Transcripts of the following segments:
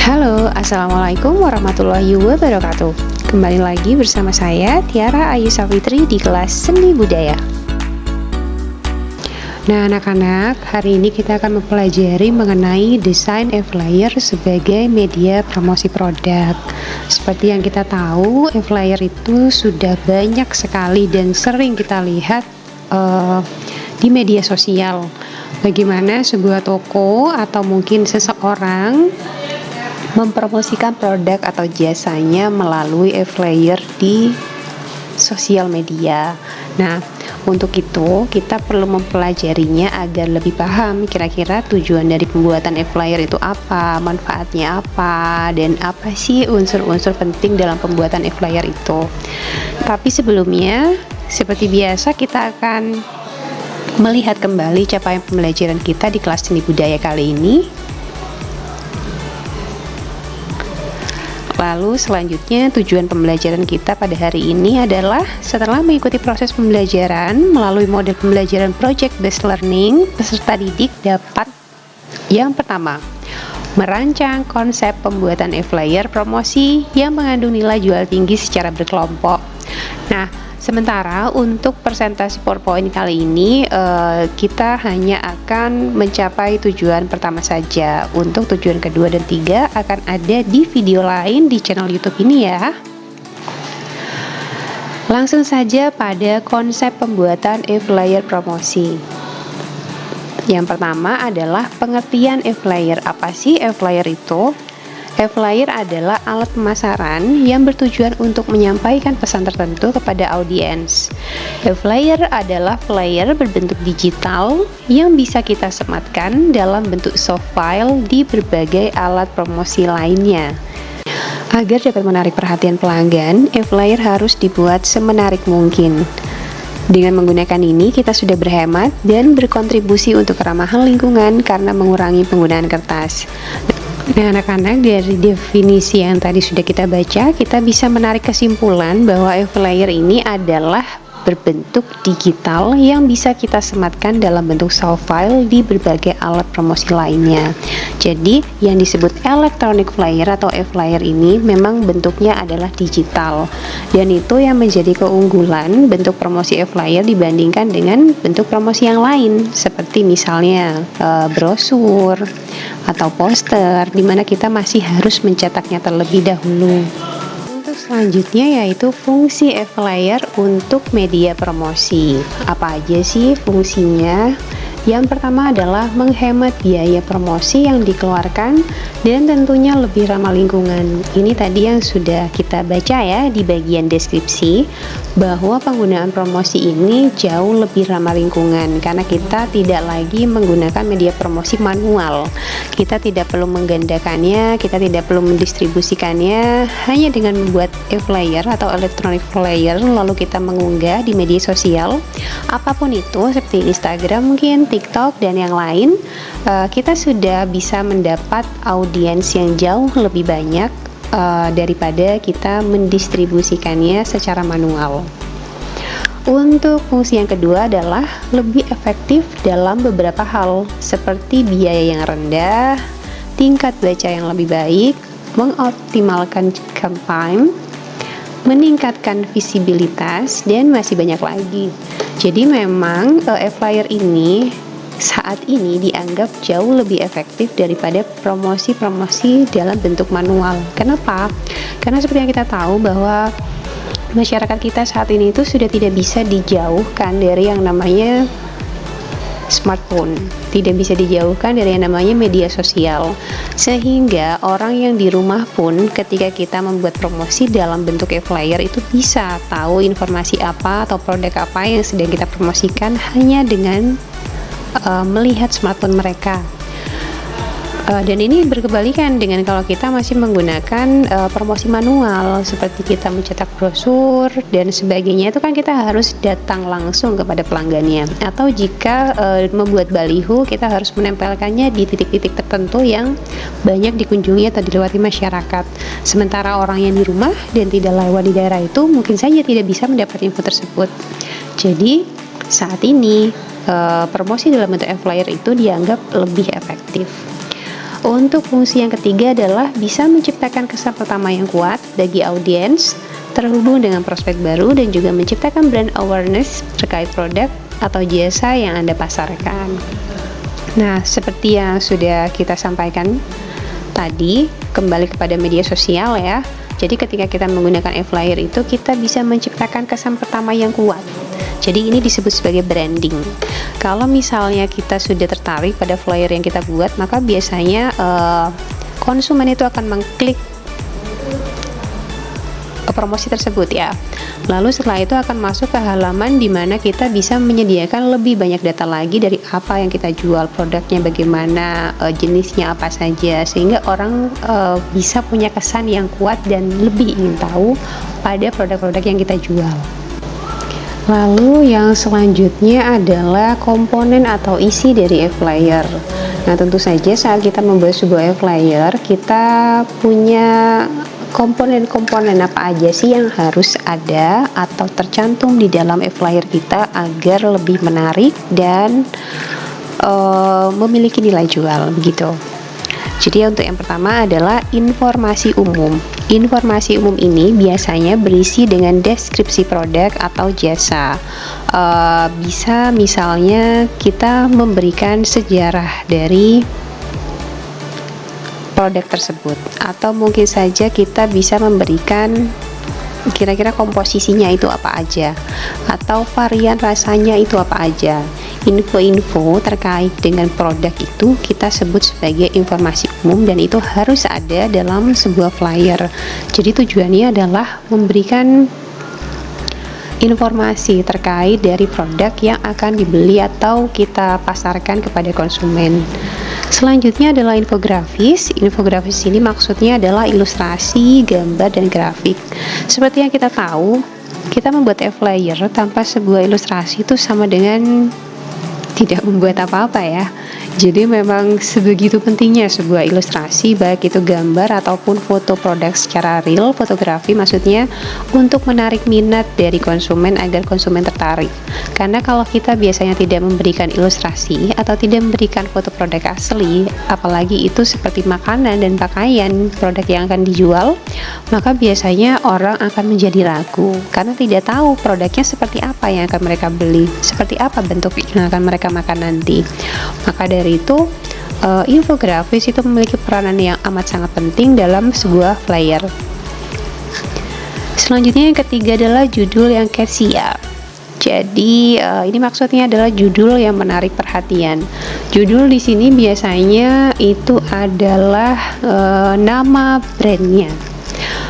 Halo, Assalamualaikum warahmatullahi wabarakatuh. Kembali lagi bersama saya, Tiara Ayu Safitri di kelas Seni Budaya. Nah anak-anak, hari ini kita akan mempelajari mengenai desain e-flyer sebagai media promosi produk. Seperti yang kita tahu, e-flyer itu sudah banyak sekali dan sering kita lihat di media sosial. Bagaimana sebuah toko atau mungkin seseorang mempromosikan produk atau jasanya melalui e-flyer di sosial media. Nah, untuk itu kita perlu mempelajarinya agar lebih paham kira-kira tujuan dari pembuatan e-flyer itu apa, manfaatnya apa, dan apa sih unsur-unsur penting dalam pembuatan e-flyer itu. Tapi sebelumnya, seperti biasa kita akan melihat kembali capaian pembelajaran kita di kelas seni budaya kali ini. Lalu selanjutnya tujuan pembelajaran kita pada hari ini adalah setelah mengikuti proses pembelajaran melalui model pembelajaran project based learning, peserta didik dapat yang pertama, merancang konsep pembuatan e-flyer promosi yang mengandung nilai jual tinggi secara berkelompok. Nah, sementara untuk presentasi PowerPoint kali ini kita hanya akan mencapai tujuan pertama saja. Untuk tujuan kedua dan tiga akan ada di video lain di channel YouTube ini ya. Langsung saja pada konsep pembuatan e-flyer promosi. Yang pertama adalah pengertian e-flyer. Apa sih e-flyer itu? E-flyer adalah alat pemasaran yang bertujuan untuk menyampaikan pesan tertentu kepada audiens. E-flyer adalah flyer berbentuk digital yang bisa kita sematkan dalam bentuk soft file di berbagai alat promosi lainnya. Agar dapat menarik perhatian pelanggan, e-flyer harus dibuat semenarik mungkin. Dengan menggunakan ini, kita sudah berhemat dan berkontribusi untuk keramahan lingkungan karena mengurangi penggunaan kertas. Nah anak-anak, dari definisi yang tadi sudah kita baca, kita bisa menarik kesimpulan bahwa e-flyer ini adalah berbentuk digital yang bisa kita sematkan dalam bentuk soft file di berbagai alat promosi lainnya. Jadi yang disebut electronic flyer atau e-flyer ini memang bentuknya adalah digital, dan itu yang menjadi keunggulan bentuk promosi e-flyer dibandingkan dengan bentuk promosi yang lain, seperti misalnya brosur atau poster, dimana kita masih harus mencetaknya terlebih dahulu. Selanjutnya yaitu fungsi e-flyer untuk media promosi. Apa aja sih fungsinya? Yang pertama adalah menghemat biaya promosi yang dikeluarkan dan tentunya lebih ramah lingkungan. Ini tadi yang sudah kita baca ya di bagian deskripsi, bahwa penggunaan promosi ini jauh lebih ramah lingkungan karena kita tidak lagi menggunakan media promosi manual. Kita tidak perlu menggandakannya, kita tidak perlu mendistribusikannya, hanya dengan membuat e-flyer atau electronic flyer lalu kita mengunggah di media sosial apapun itu, seperti Instagram mungkin, TikTok dan yang lain, kita sudah bisa mendapat audiens yang jauh lebih banyak daripada kita mendistribusikannya secara manual. Untuk fungsi yang kedua adalah lebih efektif dalam beberapa hal, seperti biaya yang rendah, tingkat baca yang lebih baik, mengoptimalkan campaign, meningkatkan visibilitas, dan masih banyak lagi. Jadi memang e-flyer ini saat ini dianggap jauh lebih efektif daripada promosi-promosi dalam bentuk manual. Kenapa? Karena seperti yang kita tahu bahwa masyarakat kita saat ini itu sudah tidak bisa dijauhkan dari yang namanya smartphone, tidak bisa dijauhkan dari yang namanya media sosial, sehingga orang yang di rumah pun ketika kita membuat promosi dalam bentuk e-flyer itu bisa tahu informasi apa atau produk apa yang sedang kita promosikan hanya dengan melihat smartphone mereka. Dan ini berkebalikan dengan kalau kita masih menggunakan promosi manual, seperti kita mencetak brosur dan sebagainya, itu kan kita harus datang langsung kepada pelanggannya, atau jika membuat baliho kita harus menempelkannya di titik-titik tertentu yang banyak dikunjungi atau dilewati masyarakat. Sementara orang yang di rumah dan tidak lewat di daerah itu mungkin saja tidak bisa mendapat info tersebut. Jadi saat ini promosi dalam bentuk e-flyer itu dianggap lebih efektif. Untuk fungsi yang ketiga adalah bisa menciptakan kesan pertama yang kuat bagi audiens, terhubung dengan prospek baru, dan juga menciptakan brand awareness terkait produk atau jasa yang Anda pasarkan. Nah, seperti yang sudah kita sampaikan tadi, kembali kepada media sosial ya. Jadi ketika kita menggunakan e-flyer itu, kita bisa menciptakan kesan pertama yang kuat. Jadi ini disebut sebagai branding. Kalau misalnya kita sudah tertarik pada flyer yang kita buat, maka biasanya konsumen itu akan mengklik promosi tersebut ya. Lalu setelah itu akan masuk ke halaman di mana kita bisa menyediakan lebih banyak data lagi dari apa yang kita jual, produknya bagaimana, jenisnya apa saja, sehingga orang bisa punya kesan yang kuat dan lebih ingin tahu pada produk-produk yang kita jual. Lalu yang selanjutnya adalah komponen atau isi dari e-flyer. Nah, tentu saja saat kita membuat sebuah e-flyer, kita punya komponen-komponen apa aja sih yang harus ada atau tercantum di dalam e-flyer kita agar lebih menarik dan memiliki nilai jual, begitu. Jadi untuk yang pertama adalah informasi umum. Informasi umum ini biasanya berisi dengan deskripsi produk atau jasa. Bisa misalnya kita memberikan sejarah dari produk tersebut, atau mungkin saja kita bisa memberikan kira-kira komposisinya itu apa aja, atau varian rasanya itu apa aja. Info-info terkait dengan produk itu kita sebut sebagai informasi umum, dan itu harus ada dalam sebuah flyer. Jadi tujuannya adalah memberikan informasi terkait dari produk yang akan dibeli atau kita pasarkan kepada konsumen. Selanjutnya adalah infografis. Infografis ini maksudnya adalah ilustrasi, gambar, dan grafik. Seperti yang kita tahu, kita membuat e-flyer tanpa sebuah ilustrasi itu sama dengan tidak membuat apa-apa ya. Jadi memang sebegitu pentingnya sebuah ilustrasi, baik itu gambar ataupun foto produk secara real, fotografi maksudnya, untuk menarik minat dari konsumen agar konsumen tertarik. Karena kalau kita biasanya tidak memberikan ilustrasi atau tidak memberikan foto produk asli, apalagi itu seperti makanan dan pakaian produk yang akan dijual, maka biasanya orang akan menjadi ragu karena tidak tahu produknya seperti apa yang akan mereka beli, seperti apa bentuk yang akan mereka makan nanti. Maka dari itu infografis itu memiliki peranan yang amat sangat penting dalam sebuah flyer. Selanjutnya yang ketiga adalah judul yang catchy ya. Jadi ini maksudnya adalah judul yang menarik perhatian. Judul di sini biasanya itu adalah nama brandnya.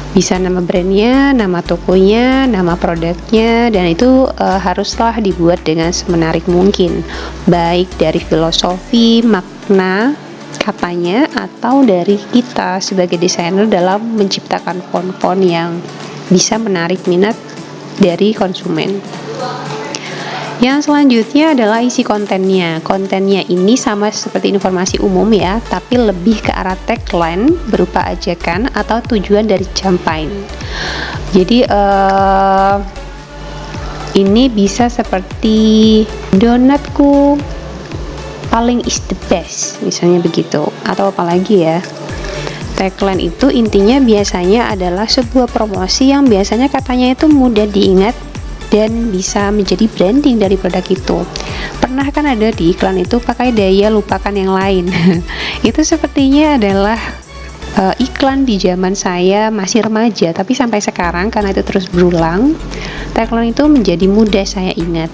Bisa nama brandnya, nama tokonya, nama produknya, dan itu haruslah dibuat dengan semenarik mungkin, baik dari filosofi, makna katanya, atau dari kita sebagai desainer dalam menciptakan font-font yang bisa menarik minat dari konsumen. Yang selanjutnya adalah isi kontennya. Kontennya ini sama seperti informasi umum ya, tapi lebih ke arah tagline berupa ajakan atau tujuan dari campaign. Jadi ini bisa seperti donatku paling is the best, misalnya begitu. Atau apalagi ya. Tagline itu intinya biasanya adalah sebuah promosi yang biasanya katanya itu mudah diingat dan bisa menjadi branding dari produk itu. Pernah kan ada di iklan itu pakai daya lupakan yang lain. Itu sepertinya adalah iklan di zaman saya masih remaja, tapi sampai sekarang karena itu terus berulang, tagline itu menjadi mudah saya ingat.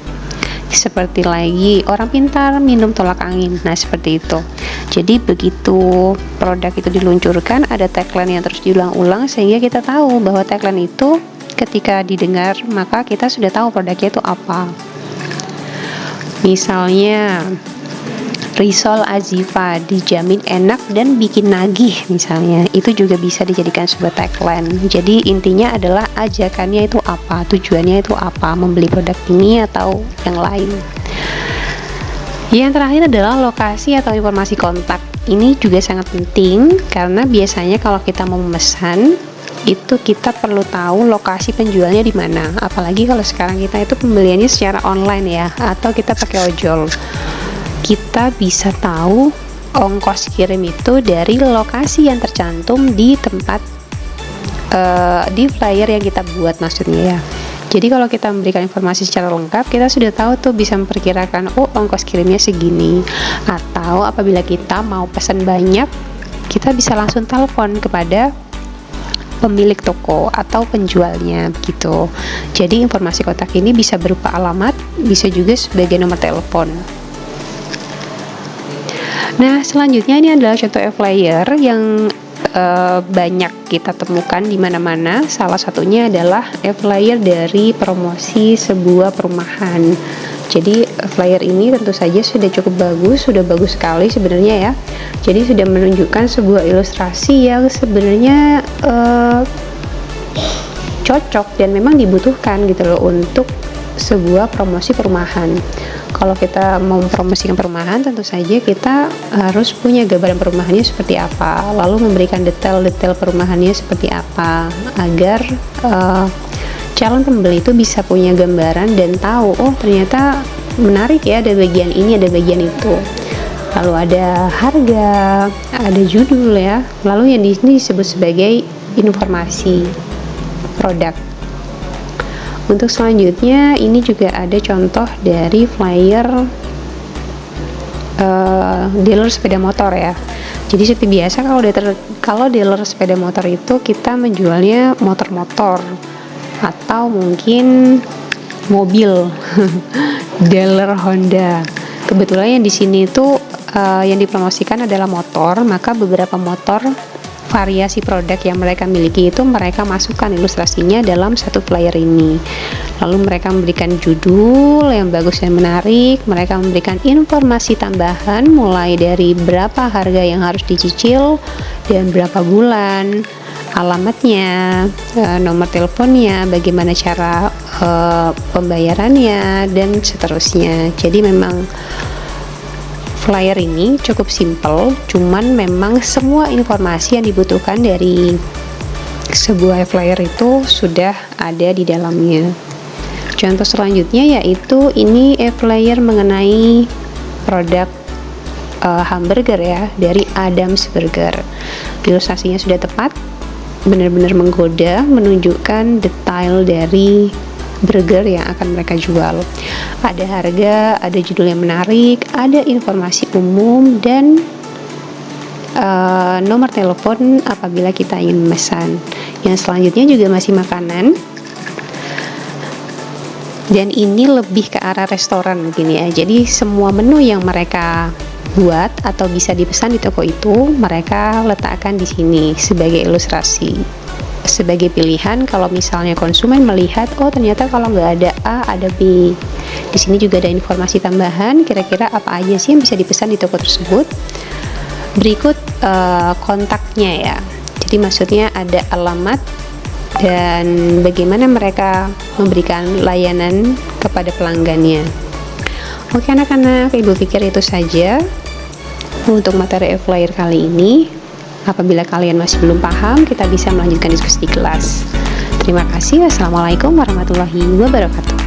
Seperti lagi orang pintar minum tolak angin. Nah, seperti itu. Jadi begitu produk itu diluncurkan, ada tagline yang terus diulang-ulang sehingga kita tahu bahwa tagline itu ketika didengar maka kita sudah tahu produknya itu apa. Misalnya Risol Azifa dijamin enak dan bikin nagih, misalnya itu juga bisa dijadikan sebuah tagline. Jadi intinya adalah ajakannya itu apa, tujuannya itu apa, membeli produk ini atau yang lain. Yang terakhir adalah lokasi atau informasi kontak. Ini juga sangat penting karena biasanya kalau kita mau memesan itu kita perlu tahu lokasi penjualnya di mana. Apalagi kalau sekarang kita itu pembeliannya secara online ya, atau kita pakai ojol. Kita bisa tahu ongkos kirim itu dari lokasi yang tercantum di tempat di flyer yang kita buat maksudnya ya. Jadi kalau kita memberikan informasi secara lengkap, kita sudah tahu tuh, bisa memperkirakan oh ongkos kirimnya segini. Atau apabila kita mau pesan banyak, kita bisa langsung telepon kepada pemilik toko atau penjualnya gitu. Jadi informasi kotak ini bisa berupa alamat, bisa juga sebagai nomor telepon. Nah, selanjutnya ini adalah contoh e-flyer yang banyak kita temukan di mana-mana. Salah satunya adalah e-flyer dari promosi sebuah perumahan. Jadi flyer ini tentu saja sudah cukup bagus, sudah bagus sekali sebenarnya ya. Jadi sudah menunjukkan sebuah ilustrasi yang sebenarnya cocok dan memang dibutuhkan gitu loh untuk sebuah promosi perumahan. Kalau kita mau mempromosikan perumahan, tentu saja kita harus punya gambaran perumahannya seperti apa, lalu memberikan detail-detail perumahannya seperti apa, agar calon pembeli itu bisa punya gambaran dan tahu, oh ternyata menarik ya, ada bagian ini, ada bagian itu. Lalu ada harga, ada judul ya, lalu yang di sini disebut sebagai informasi produk. Untuk selanjutnya ini juga ada contoh dari flyer dealer sepeda motor ya. Jadi seperti biasa kalau dealer sepeda motor itu kita menjualnya motor-motor atau mungkin mobil dealer Honda. Kebetulan yang di sini itu yang dipromosikan adalah motor, maka beberapa motor variasi produk yang mereka miliki itu mereka masukkan ilustrasinya dalam satu flyer ini. Lalu mereka memberikan judul yang bagus dan menarik, mereka memberikan informasi tambahan mulai dari berapa harga yang harus dicicil dan berapa bulan, alamatnya, nomor teleponnya, bagaimana cara pembayarannya, dan seterusnya. Jadi memang flyer ini cukup simple, cuman memang semua informasi yang dibutuhkan dari sebuah flyer itu sudah ada di dalamnya. Contoh selanjutnya yaitu ini flyer mengenai produk hamburger ya, dari Adams Burger. Ilustrasinya sudah tepat, benar-benar menggoda, menunjukkan detail dari burger yang akan mereka jual. Ada harga, ada judul yang menarik, ada informasi umum, dan nomor telepon apabila kita ingin memesan. Yang selanjutnya juga masih makanan, dan ini lebih ke arah restoran mungkin ya. Jadi semua menu yang mereka buat atau bisa dipesan di toko itu mereka letakkan di sini sebagai ilustrasi, sebagai pilihan kalau misalnya konsumen melihat oh ternyata kalau nggak ada A ada B. Di sini juga ada informasi tambahan kira-kira apa aja sih yang bisa dipesan di toko tersebut. Berikut kontaknya ya. Jadi maksudnya ada alamat dan bagaimana mereka memberikan layanan kepada pelanggannya. Oke anak-anak, ibu pikir itu saja untuk materi e-flyer kali ini. Apabila kalian masih belum paham, kita bisa melanjutkan diskusi di kelas. Terima kasih. Wassalamualaikum warahmatullahi wabarakatuh.